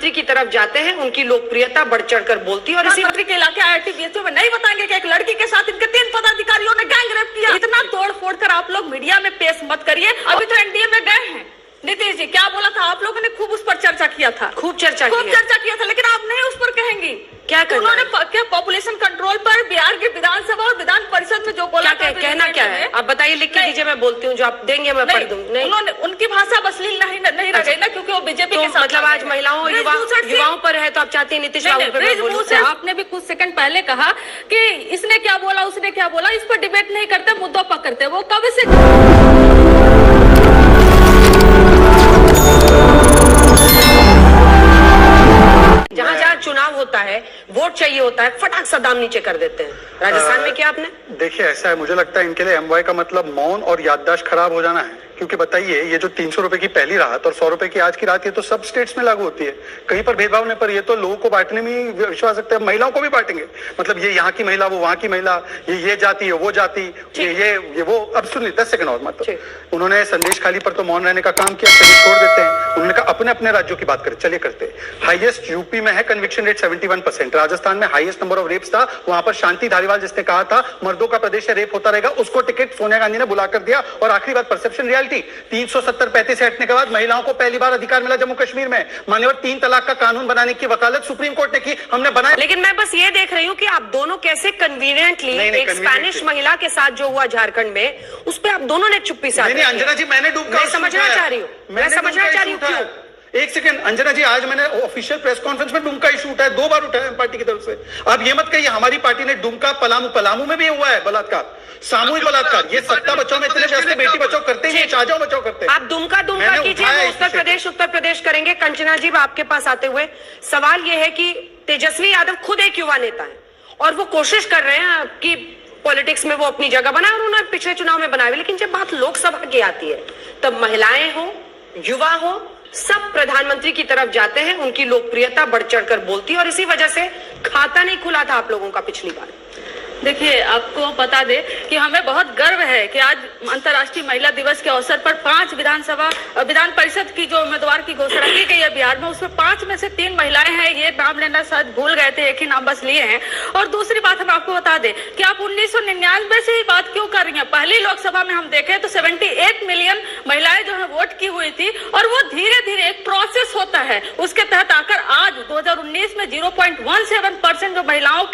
प्रधानमंत्री की तरफ जाते हैं उनकी लोकप्रियता बढ़ चढ़कर बोलती है। और इसी मंत्री के इलाके IIT BSU में नहीं बताएंगे कि एक लड़की के साथ इनके 3 पदाधिकारियों ने गैंग रेप किया। इतना तोड़ फोड़ कर आप लोग मीडिया में पेश मत करिए। अभी तो NDA में गए हैं। नीतीश जी क्या बोला था? आप लोगों ने खूब उस पर चर्चा किया था, खूब चर्चा किया था, लेकिन आप नहीं उस पर कहेंगी क्या करना उन्होंने क्या पॉपुलेशन कंट्रोल पर बिहार की विधानसभा और विधान परिषद में जो बोला था, कहना क्या है? आप बताइए, लिख के दीजिए, मैं बोलती हूँ, जो आप देंगे मैं पढ़ दूंगी। नहीं, उन्होंने उनकी भाषा अश्लील नहीं रह गई ना, क्योंकि वो बीजेपी के साथ। मतलब आज महिलाओं युवाओं पर है, तो आप चाहती हैं नीतीश बाबू पर बोलूं? आपने भी कुछ सेकंड पहले कहा कि इसने क्या बोला, उसने क्या बोला, इस पर डिबेट नहीं करते, मुद्दों पर करते। वो कब से जहाँ जहाँ चुनाव होता है, वोट चाहिए होता है, फटाक सा दाम नीचे कर देते हैं। राजस्थान में क्या आपने देखिए, ऐसा है, मुझे लगता है इनके लिए MY का मतलब मौन और याददाश्त खराब हो जाना है। क्योंकि बताइए, ये जो 300 रुपए की पहली राहत और 100 रुपए की आज की राहत, ये तो सब स्टेट्स में लागू होती है, कहीं पर भेदभाव नहीं। पर ये तो लोगों को बांटने में विश्वास रखते हैं, महिलाओं को भी बांटेंगे। मतलब ये यहाँ की महिला, वो वहां की महिला, ये जाति है, वो जाति, ये वो। अब सुनिए 10 सेकंड और, मतलब उन्होंने संदेश खाली पर तो मौन रहने का काम किया, चलिए छोड़ देते हैं। उन्होंने कहा अपने अपने राज्यों की बात करें, चलिए करते। हाईएस्ट यूपी में है कन्विक्शन रेट 71%, राजस्थान में हाईएस्ट नंबर ऑफ रेप्स था, वहां पर शांति धारीवाल जिसने कहा था मर्दों का प्रदेश है, रेप होता रहेगा, उसको टिकट सोनिया गांधी ने बुलाकर दिया। और आखिरी बात, परसेप्शन रियलिटी, 370-35 से हटने के बाद महिलाओं को पहली बार अधिकार मिला जम्मू कश्मीर में। मान्यवर 3 तलाक का कानून बनाने की वकालत सुप्रीम कोर्ट ने की, हमने बनाया। लेकिन मैं बस ये देख रही हूँ कि आप दोनों कैसे कन्वीनियंटली एक स्पेनिश महिला के साथ जो हुआ झारखंड में, उस पर आप दोनों ने चुप्पी साध। नहीं अंजना जी, मैंने मैं समझना चाह रही हूँ, क्यों। एक सेकंड अंजना जी, आज मैंने ऑफिशियल प्रेस कॉन्फ्रेंस में डुमका इशू उठाया, 2 बार उठाया पार्टी की तरफ से। आप ये मत कहिए हमारी पार्टी ने डुमका, पलामू में भी हुआ है बलात्कार, सामूहिक बलात्कार। ये सत्ता बचाओ में इतने व्यस्त, बेटी बचाओ करते हैं, चाचा बचाओ करते हैं। आप दुमका कीजिए, उत्तर प्रदेश करेंगे। कंचना जी, आपके पास आते हुए सवाल ये है कि तेजस्वी यादव खुद एक युवा नेता है और वो कोशिश कर रहे हैं कि पॉलिटिक्स में वो अपनी जगह बनाए, और उन्होंने पिछले चुनाव में बनाए। लेकिन जब बात लोकसभा की आती है, तब महिलाएं हो, युवा हो, सब प्रधानमंत्री की तरफ जाते हैं, उनकी लोकप्रियता बढ़ चढ़कर बोलती है। और इसी वजह से खाता नहीं खुला था आप लोगों का पिछली बार। देखिए, आपको बता दे कि हमें बहुत गर्व है कि आज अंतर्राष्ट्रीय महिला दिवस के अवसर पर 5 विधान परिषद की जो उम्मीदवार की घोषणा की गई है बिहार में, उसमें 5 में से 3 महिलाएं हैं। ये नाम लेना शायद भूल गए थे, एक ही नाम बस लिए हैं। और दूसरी बात हम आपको बता दें कि आप 1999 से ही बात क्यों कर रही हैं। पहली लोकसभा में हम देखें तो 78 मिलियन महिलाएं जो है वोट की हुई थी, और वो धीरे धीरे एक प्रोसेस होता है, उसके तहत आकर आज 2019 में 0.17% जो महिलाओं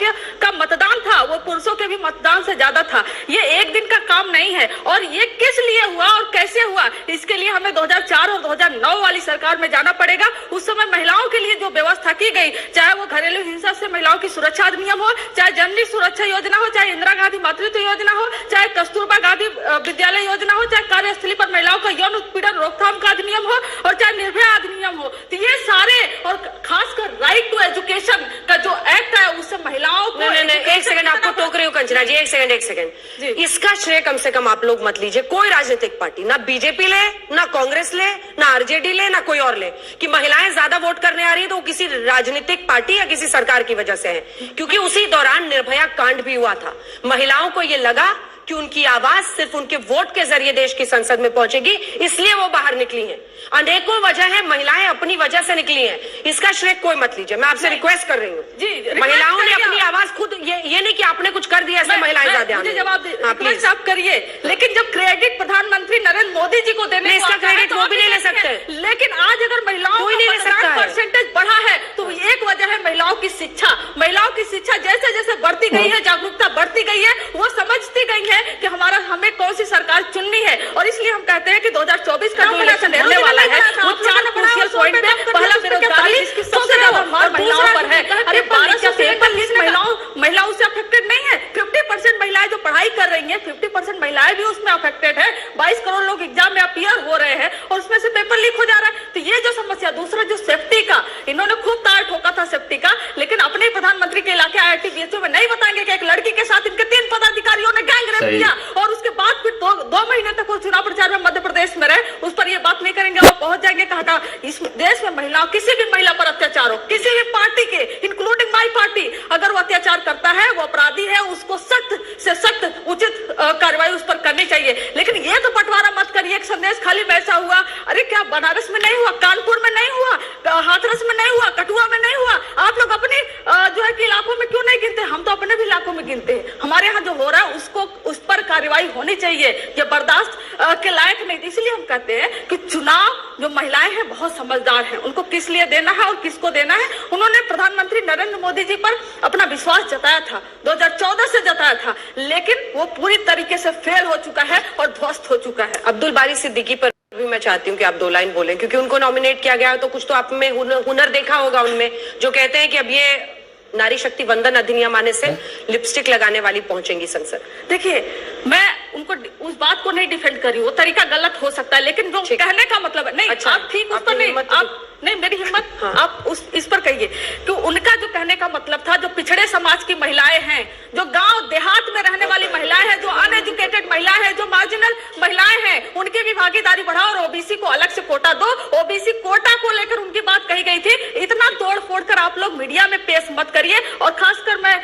का मतदान था, वो पुरुषों के भी मतदान से ज्यादा था। ये एक दिन का काम नहीं है। और ये किस लिए हुआ और कैसे हुआ, इसके लिए हमें 2004 और 2009 वाली सरकार में जाना पड़ेगा। उस समय महिलाओं के लिए जो व्यवस्था की गई, चाहे वो घरेलू हिंसा से महिलाओं की सुरक्षा अधिनियम हो, चाहे जननी सुरक्षा योजना हो, चाहे इंदिरा गांधी मातृत्व योजना हो, चाहे कस्तूरबा गांधी विद्यालय योजना हो, चाहे कार्यस्थली पर महिलाओं का यौन उत्पीड़न रोकथाम का अधिनियम हो, और चाहे निर्भया अधिनियम हो, तो ये सारे, और खासकर राइट टू एजुकेशन का जो एक्ट है, उससे महिलाओं को। एक सेकंड, आपको टोक रही हूँ कंचना जी, एक सेकंड। इसका श्रेय कम से कम आप लोग मत लीजिए। कोई राजनीतिक पार्टी, ना बीजेपी ले, ना कांग्रेस ले, ना आरजेडी ले, ना कोई और ले, कि महिलाएं ज्यादा वोट करने आ रही है तो वो किसी राजनीतिक पार्टी या किसी सरकार की वजह से है। क्योंकि उसी दौरान निर्भया कांड भी हुआ था। महिलाओं को ये लगा कि उनकी आवाज सिर्फ उनके वोट के जरिए देश की संसद में पहुंचेगी, इसलिए वो बाहर निकली हैं। अनेकों वजह है, महिलाएं अपनी वजह से निकली हैं, इसका श्रेय कोई मत लीजिए। मैं आपसे रिक्वेस्ट कर रही हूँ जी, महिलाओं ने अपनी आवाज खुद, ये नहीं कि आपने कुछ कर दिया ऐसे महिलाएं ज्यादा जवाब आप करिए। लेकिन जब क्रेडिट प्रधानमंत्री नरेंद्र मोदी जी को देने, इसका क्रेडिट वो भी नहीं ले सकते। लेकिन आज अगर महिलाओं का परसेंटेज बढ़ा है, तो एक वजह है महिलाओं की शिक्षा। महिलाओं की शिक्षा जैसे जैसे बढ़ती गई है, जागरूकता बढ़ती गई है, वो समझती गई है कि हमें कौन सी सरकार चुननी है। और इसलिए हम कहते हैं कि 2024 का जो इलेक्शन होने वाला है, वो 4 क्रूशियल पॉइंट पे, पहला बेरोजगारी, इसकी सबसे ज्यादा मार महिलाओं पर है। अरे 1243 महिलाओं से अफेक्टेड नहीं है। 50% महिलाएं जो पढ़ाई कर रही हैं, 50% महिलाएं भी उसमें अफेक्टेड है। 22 करोड़ लोग एग्जाम में अपीयर हो रहे हैं, और उसमें से पेपर लीक हो जा रहा है। तो ये जो समस्या, दूसरा जो सेफ्टी का, इन्होंने खूब तार ठोका था सेफ्टी का, लेकिन अपने प्रधानमंत्री के इलाके IIT BSU में नहीं बताएंगे कि एक लड़की के साथ इनके 3 पदाधिकारियों ने गैंग रेप किया। और उसके बाद फिर 2 महीने तक वो चुनाव प्रचार में मध्य प्रदेश में रहे, उस पर ये बात नहीं करेंगे। और पहुंच जाएंगे कहा था, इस देश में महिलाओं, किसी भी महिला पर अत्याचार हो, किसी भी पार्टी के, इंक्लूडिंग माई पार्टी अगर वो अत्याचार करता है, वो अपराधी है, उसको सख्त से सख्त उचित कार्रवाई उस पर करनी चाहिए। लेकिन ये तो बंटवारा मत करिए एक संदेश खाली में ऐसा हुआ, अरे क्या बनारस में नहीं हुआ, कानपुर में नहीं हुआ, हाथरस में नहीं हुआ, कठुआ में नहीं हुआ? आप लोग अपने जो है कि इलाकों में क्यों नहीं गिनते? हम तो अपने भी इलाकों में गिनते हैं। हमारे यहाँ जो हो रहा है उसको उस पर कार्रवाई होनी चाहिए, ये बर्दाश्त के लायक नहीं। इसलिए हम कहते हैं कि चुनाव जो महिलाएं हैं बहुत समझदार हैं, उनको किस लिए देना है और किसको देना है। उन्होंने प्रधानमंत्री नरेंद्र मोदी जी पर अपना विश्वास जताया था, 2014 से जताया था, लेकिन वो पूरी तरीके से फेल हो चुका है और ध्वस्त हो चुका है। अब्दुल बारी सिद्दीकी पर भी मैं चाहती हूँ कि आप 2 लाइन बोलें, क्योंकि उनको नॉमिनेट किया गया है, तो कुछ तो आप में हुनर देखा होगा उनमें, जो कहते हैं कि अब ये नारी शक्ति वंदन अधिनियम आने से लिपस्टिक लगाने वाली पहुंचेंगी संसद। देखिए, मैं उनको उस बात को नहीं डिफेंड कर रही हूँ, वो तरीका गलत हो सकता है, लेकिन जो कहने का मतलब है नहीं, अच्छा, आप ठीक उस पर नहीं, आप नहीं, मेरी हिम्मत हाँ। आप इस पर कहिए कि उनका जो कहने का मतलब था, जो पिछड़े समाज की महिलाएं हैं, जो गांव देहात में रहने वाली महिलाएं हैं, जो अनएजुकेटेड महिलाएं हैं, जो मार्जिनल महिलाएं हैं, उनकी भी भागीदारी बढ़ाओ और ओबीसी को अलग से कोटा दो। ओबीसी कोटा को लेकर उनकी बात कही गई थी, इतना तोड़ फोड़ कर आप लोग मीडिया में पेश मत करिए। और खासकर मैं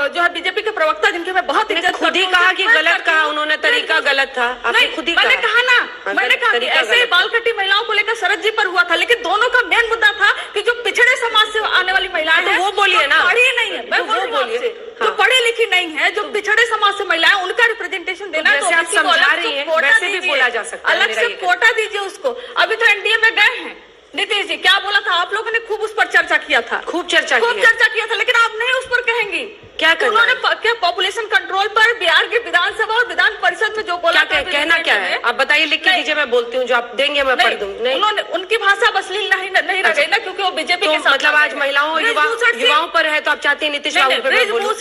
जो है बीजेपी के प्रवक्ता जिनकी मैं बहुत इज्जत खुद ही कहा कि गलत कहा उन्होंने, तरीका गलत था, आपने खुद ही मैंने कहा ना, मैंने कहा कि ऐसे बालकटी महिलाओं को लेकर शरद जी पर हुआ था, लेकिन दोनों का मेन मुद्दा था कि जो पिछड़े समाज से आने वाली महिलाएं हैं, वो बोलिए ना, पढ़ी नहीं है, मैं बोल रही हूं, जो पढ़ी लिखी नहीं है, जो पिछड़े समाज से महिलाएं, उनका रिप्रेजेंटेशन देना है, तो आप समझा रही हैं, वैसे भी बोला जा सकता है, अलग से कोटा दीजिए उसको। अभी तो एनडीए में गए हैं नीतीश जी, क्या बोला था? आप लोगों ने खूब उस पर चर्चा किया था, खूब चर्चा किया था, लेकिन आप नहीं उस पर कहेंगी क्या करना उन्होंने क्या पॉपुलेशन कंट्रोल पर बिहार की विधानसभा और विधान परिषद में जो बोला क्या कहना क्या है? आप बताइए, लिख के दीजिए, मैं बोलती हूँ, जो आप देंगे मैं पढ़ दूंगी। नहीं, उन्होंने उनकी भाषा अश्लील नहीं रह गई ना, क्योंकि वो बीजेपी के साथ मतलब आज महिलाओं युवाओं पर है, तो आप चाहती हैं नीतीश बाबू पे मैं बोलूं?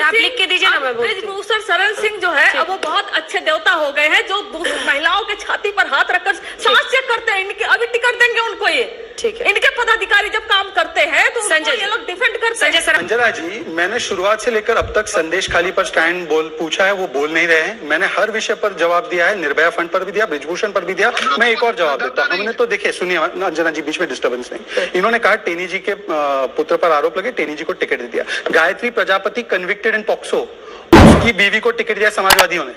आप लिख के दीजिए ना, मैं ब्रिजभूषण शरण सिंह जो है अब वो बहुत अच्छे देवता हो गए हैं, जो महिलाओं के छाती पर हाथ रखकर सांस चेक करते हैं। इनके अभी टिकट देंगे उनको, ये ठीक है। इनके पदाधिकारी जब काम करते हैं तो ये लोग डिफेंड करते हैं। संजना जी, मैंने शुरुआत से लेकर अब तक संदेश खाली पर स्टैंड पूछा है, वो बोल नहीं रहे हैं। मैंने हर विषय पर जवाब दिया है, निर्भया फंड पर भी दिया, ब्रिजभूषण पर भी दिया। मैं एक और जवाब देता हूं। हमने तो देखिए, सुनिए अंजना जी, बीच में डिस्टर्बेंस नहीं। इन्होंने कहा टेनी जी के पुत्र पर आरोप लगे, टेनी जी को टिकट दे दिया। गायत्री प्रजापति कन्विक्टेड इन पॉक्सो, उसकी बीवी को टिकट दिया समाजवादियों ने,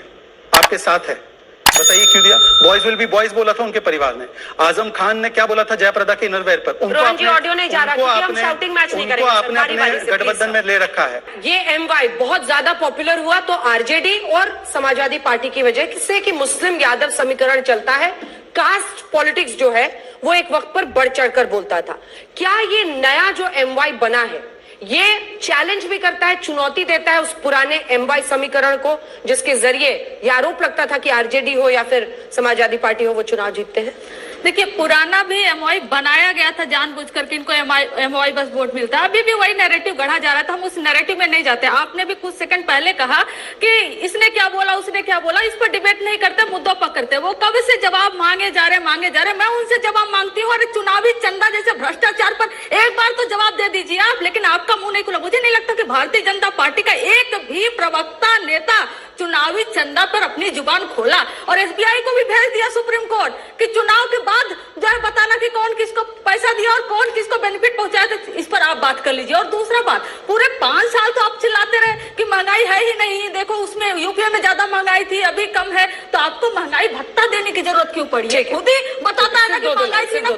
आपके साथ है, बताइए क्यों दिया? बॉयज विल बी बॉयज बोला था उनके परिवार ने। आजम खान ने क्या बोला था जयप्रदा के इनरवेयर पर? उनको ऑडियो नहीं जा रहा, हम शाउटिंग मैच नहीं करेंगे, आपने अपने गठबंधन में ले रखा है। ये एमवाई बहुत ज्यादा पॉपुलर हुआ तो आरजेडी और समाजवादी पार्टी की वजह से कि मुस्लिम यादव समीकरण चलता है, कास्ट पॉलिटिक्स जो है वो एक वक्त पर बढ़ चढ़कर बोलता था। क्या ये नया जो एमवाई बना है ये चैलेंज भी करता है, चुनौती देता है उस पुराने एमवाई समीकरण को, जिसके जरिए ये आरोप लगता था कि आरजेडी हो या फिर समाजवादी पार्टी हो वो चुनाव जीतते हैं? देखिए, पुराना भी एमवाई बनाया गया था जानबूझकर कि इनको एमवाई बस वोट मिलता है। अभी भी वही नैरेटिव गढ़ा जा रहा था, हम उस नैरेटिव में नहीं जाते। आपने भी कुछ सेकंड पहले कहा कि इसने क्या बोला, उसने क्या बोला, इस पर डिबेट नहीं करते, मुद्दों पर करते। वो कब से जवाब मांगे जा रहे। मैं उनसे जवाब मांगती हूँ, अरे चुनावी चंदा जैसे भ्रष्टाचार पर एक बार तो जवाब दे दीजिए आप, लेकिन आपका मुंह नहीं खुला। मुझे नहीं लगता कि भारतीय जनता पार्टी का एक भी प्रवक्ता नेता चुनावी चंदा पर अपनी जुबान खोला। और एसबीआई को भी भेज दिया सुप्रीम कोर्ट कि चुनाव के बाद जो है बताना कि कौन किसको पैसा दिया और कौन किसको बेनिफिट पहुंचाया, तो इस पर आप बात कर लीजिए। और दूसरा बात, पूरे 5 साल तो आप चिल्लाते रहे कि महंगाई है ही नहीं, देखो उसमें यूपीए में ज्यादा महंगाई थी, अभी कम है, तो आपको महंगाई भत्ता देने की जरूरत क्यों पड़ी है? खुद ही बताता है ना कि महंगाई थी ना।